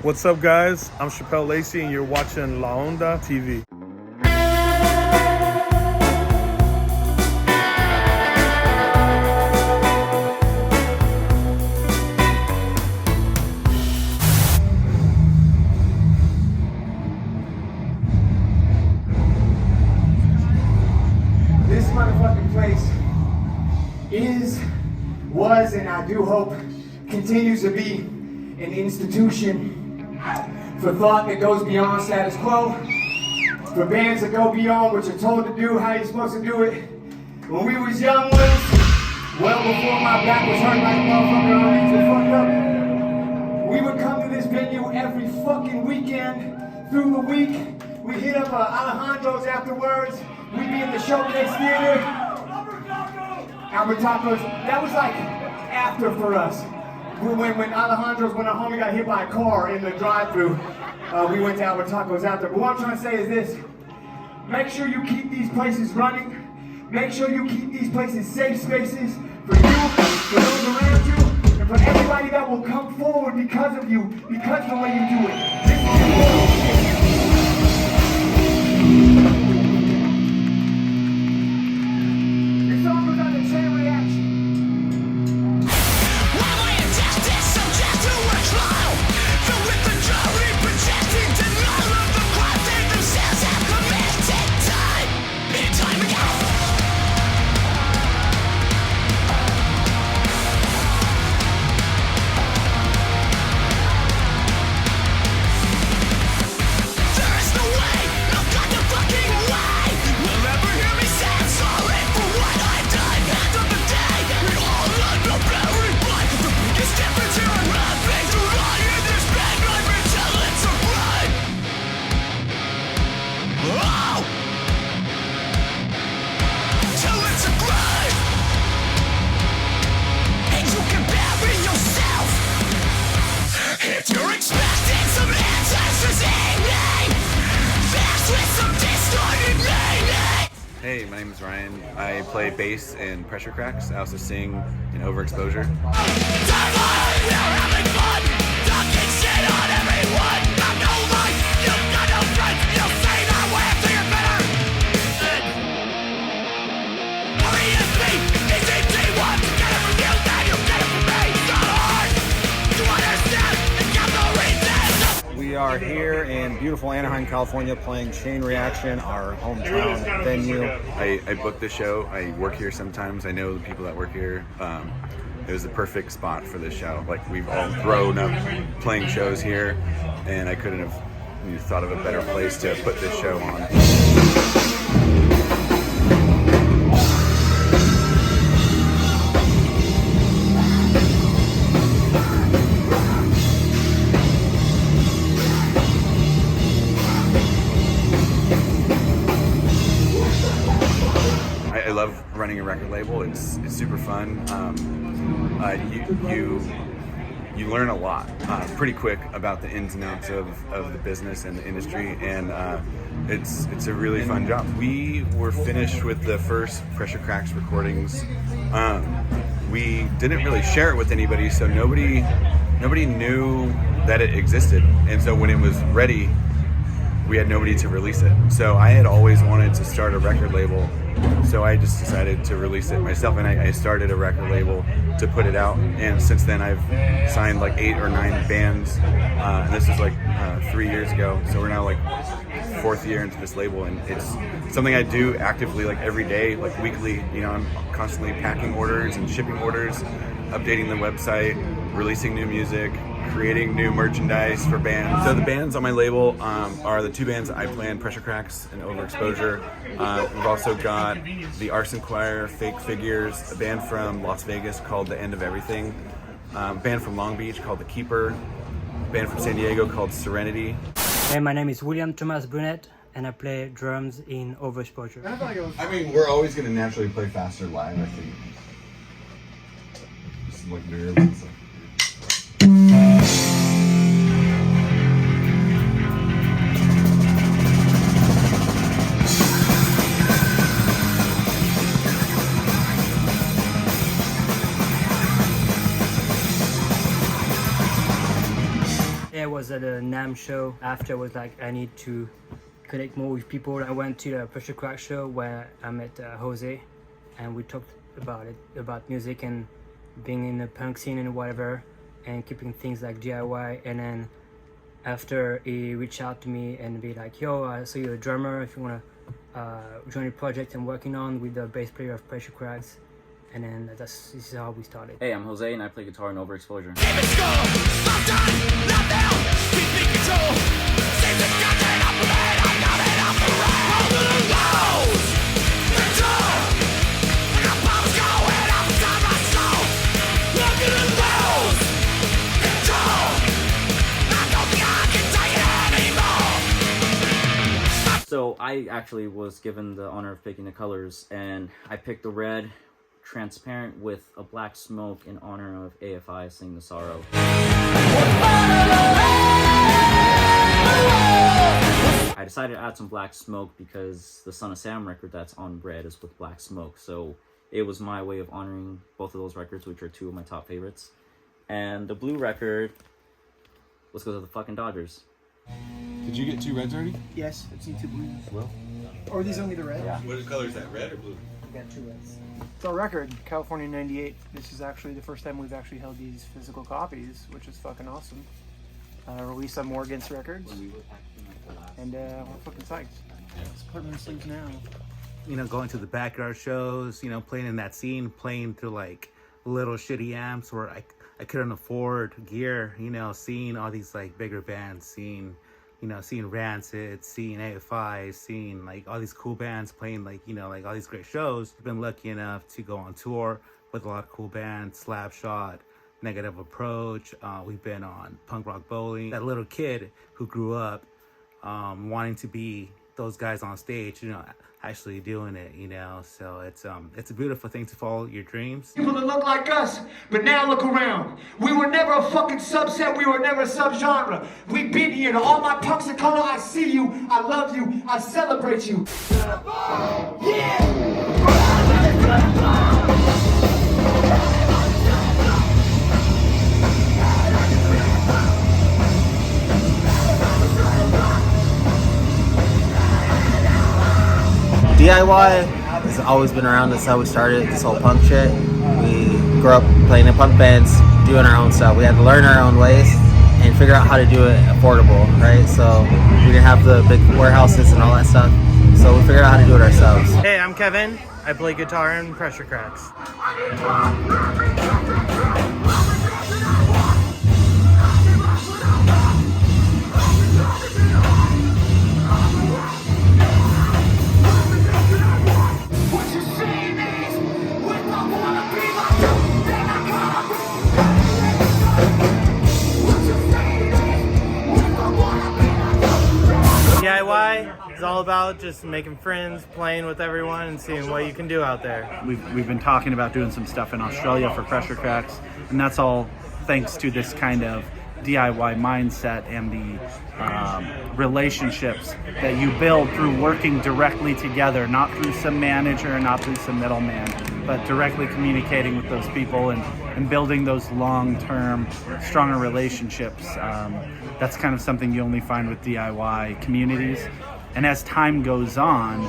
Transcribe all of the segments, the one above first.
What's up, guys? I'm Chappelle Lacey, and you're watching La ONDA TV. This motherfucking place was, and I do hope continues to be an institution for thought that goes beyond status quo, for bands that go beyond what you're told to do, how you're supposed to do it. When we was young ones, well before my back was hurt like a motherfucker, our legs were fucked up, we would come to this venue every fucking weekend through the week. We hit up Alejandro's afterwards. We'd be in the Showcase Theater. Albert Tacos. That was like after for us. When Alejandro's, when our homie got hit by a car in the drive-thru, we went to Albert Tacos after. But what I'm trying to say is this: make sure you keep these places running. Make sure you keep these places safe spaces for you, for those around you, and for everybody that will come forward because of you, because of the way you do it. This is important. This song was on the Chain Reaction. Hey, my name is Ryan. I play bass in Pressure Cracks. I also sing in Overexposure. We are here in beautiful Anaheim, California, playing Chain Reaction, our hometown venue. I booked the show. I work here sometimes. I know the people that work here. It was the perfect spot for this show. Like, we've all grown up playing shows here, and I couldn't have thought of a better place to put this show on. I love running a record label. It's super fun. You learn a lot pretty quick about the ins and outs of the business and the industry, and it's a really fun job. We were finished with the first Pressure Cracks recordings. We didn't really share it with anybody, so nobody knew that it existed, and so when it was ready, we had nobody to release it. So I had always wanted to start a record label, so I just decided to release it myself, and I started a record label to put it out, and since then I've signed like 8 or 9 bands, and this is like 3 years ago, so we're now like 4th year into this label, and it's something I do actively, like every day, like weekly. You know, I'm constantly packing orders and shipping orders, updating the website, releasing new music, creating new merchandise for bands. So the bands on my label are the 2 bands that I play in, Pressure Cracks and Overexposure. We've also got the Arson Choir, Fake Figures, a band from Las Vegas called The End of Everything, a band from Long Beach called The Keeper, a band from San Diego called Serenity. Hey, my name is William Thomas Brunet, and I play drums in Overexposure. I mean, we're always going to naturally play faster live, I think. Just like nerves and stuff. was at a NAMM show. After I was like, I need to connect more with people. I went to the Pressure Crack show where I met Jose, and we talked about music and being in the punk scene and whatever, and keeping things like DIY. And then after he reached out to me and be like, yo, I saw you're a drummer, if you want to join a project I'm working on with the bass player of Pressure Cracks. And then this is how we started. Hey, I'm Jose and I play guitar in Overexposure. So I actually was given the honor of picking the colors, and I picked the red transparent with a black smoke in honor of AFI Sing the Sorrow. I decided to add some black smoke because the Son of Sam record that's on red is with black smoke, so it was my way of honoring both of those records, which are two of my top favorites. And the blue record, let's go to the fucking Dodgers. Did you get 2 reds already? Yes, it's two blues. Well, Or are these only the red? Yeah. What color is that, red or blue? I got 2 reds. It's our record, California '98. This is actually the first time we've actually held these physical copies, which is fucking awesome. Released on More Against Records. And we're fucking psyched. Let's put them in the sleeves now. You know, going to the backyard shows, you know, playing in that scene, playing to like little shitty amps where I couldn't afford gear, you know, seeing all these like bigger bands, seeing Rancid, seeing AFI, seeing like all these cool bands playing like, you know, like all these great shows. I've been lucky enough to go on tour with a lot of cool bands, Slapshot, Negative Approach. We've been on Punk Rock Bowling. That little kid who grew up wanting to be those guys on stage, you know, actually doing it, you know. So it's a beautiful thing to follow your dreams. People that look like us, but now look around. We were never a fucking subset, we were never a subgenre. We've been here. To all my punks of color, I see you, I love you, I celebrate you. DIY has always been around. That's how we started this whole punk shit. We grew up playing in punk bands, doing our own stuff. We had to learn our own ways and figure out how to do it affordable, right? So we didn't have the big warehouses and all that stuff. So we figured out how to do it ourselves. Hey, I'm Kevin. I play guitar in Pressure Cracks. DIY is all about just making friends, playing with everyone, and seeing what you can do out there. We've been talking about doing some stuff in Australia for Pressure Cracks, and that's all thanks to this kind of DIY mindset and the relationships that you build through working directly together, not through some manager, not through some middleman, but directly communicating with those people and building those long-term, stronger relationships. That's kind of something you only find with DIY communities. And as time goes on,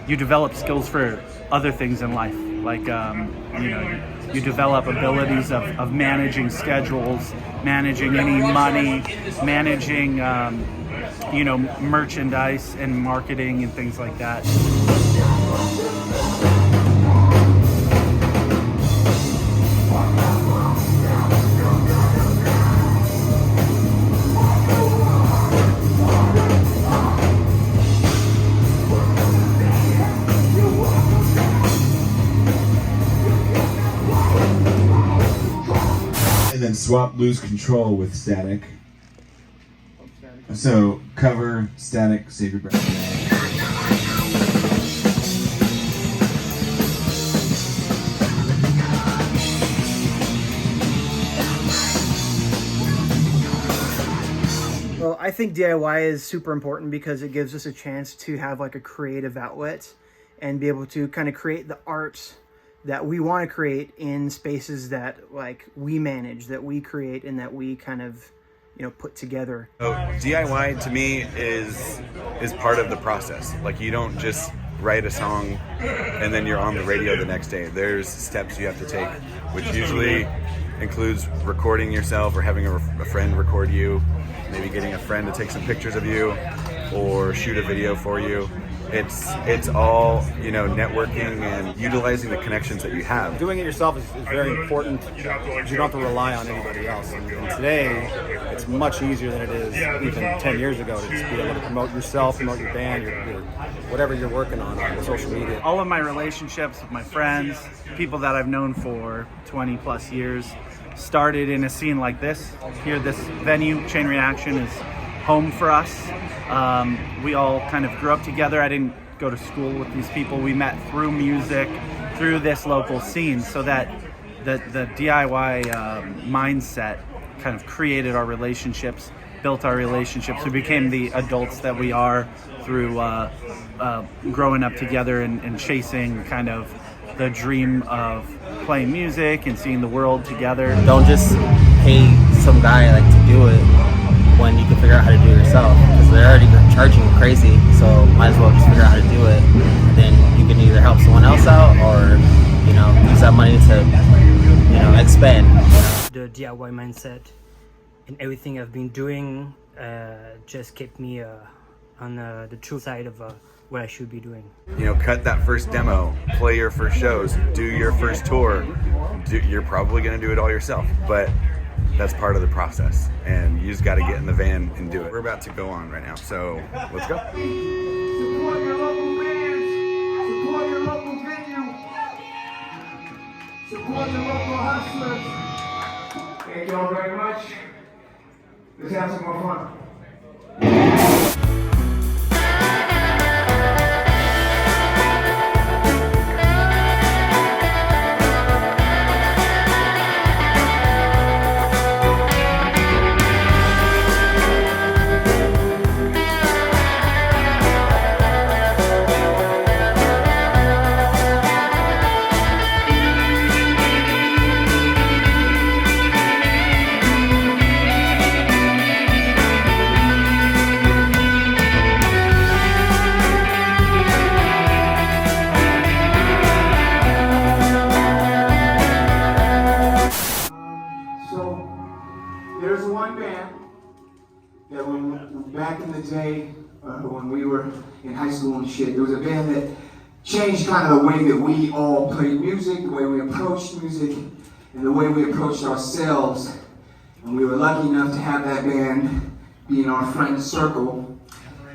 you develop skills for other things in life. Like, you know, you develop abilities of managing schedules, managing any money, managing, you know, merchandise and marketing and things like that. and then swap lose control with static. So cover, static, save your breath. Well, I think DIY is super important because it gives us a chance to have like a creative outlet and be able to kind of create the art that we want to create in spaces that like we manage, that we create, and that we kind of, put together. So DIY to me is part of the process. Like, you don't just write a song and then you're on the radio the next day. There's steps you have to take, which usually includes recording yourself or having a friend record you, maybe getting a friend to take some pictures of you or shoot a video for you. It's all, networking and utilizing the connections that you have. Doing it yourself is very important because you don't have to rely on anybody else. And today, it's much easier than it is even 10 years ago to just be able to promote yourself, promote your band, your whatever you're working on social media. All of my relationships with my friends, people that I've known for 20 plus years, started in a scene like this. Here, this venue, Chain Reaction, is home for us. We all kind of grew up together. I didn't go to school with these people. We met through music, through this local scene, so that the DIY mindset kind of created our relationships, built our relationships. We became the adults that we are through growing up together and chasing kind of the dream of playing music and seeing the world together. Don't just pay some guy to do it when you can figure out how to do it yourself, because they're already charging crazy, so might as well just figure out how to do it. And then you can either help someone else out or use that money to expand. The DIY mindset and everything I've been doing just kept me on the true side of what I should be doing. Cut that first demo, play your first shows, do your first tour. You're probably going to do it all yourself, but that's part of the process, and you just got to get in the van and do it. We're about to go on right now, so let's go. Support your local bands, support your local venue, support your local hustlers. Thank you all very much. Let's have some more fun. There's one band that back in the day, when we were in high school and shit, there was a band that changed kind of the way that we all played music, the way we approached music, and the way we approached ourselves. And we were lucky enough to have that band be in our friend circle.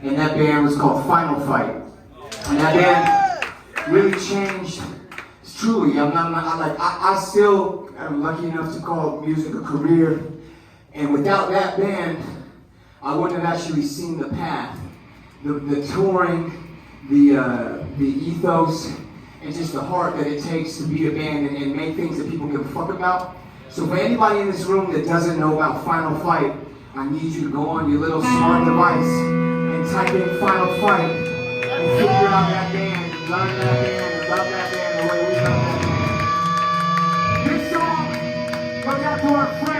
And that band was called Final Fight. And that band really changed. Truly, I still am lucky enough to call music a career. And without that band, I wouldn't have actually seen the path. The touring, the ethos, and just the heart that it takes to be a band and make things that people give a fuck about. So for anybody in this room that doesn't know about Final Fight, I need you to go on your little smart device and type in Final Fight and figure out that band, and learn that band, and love that band the way we love that band. This song goes out to our friends.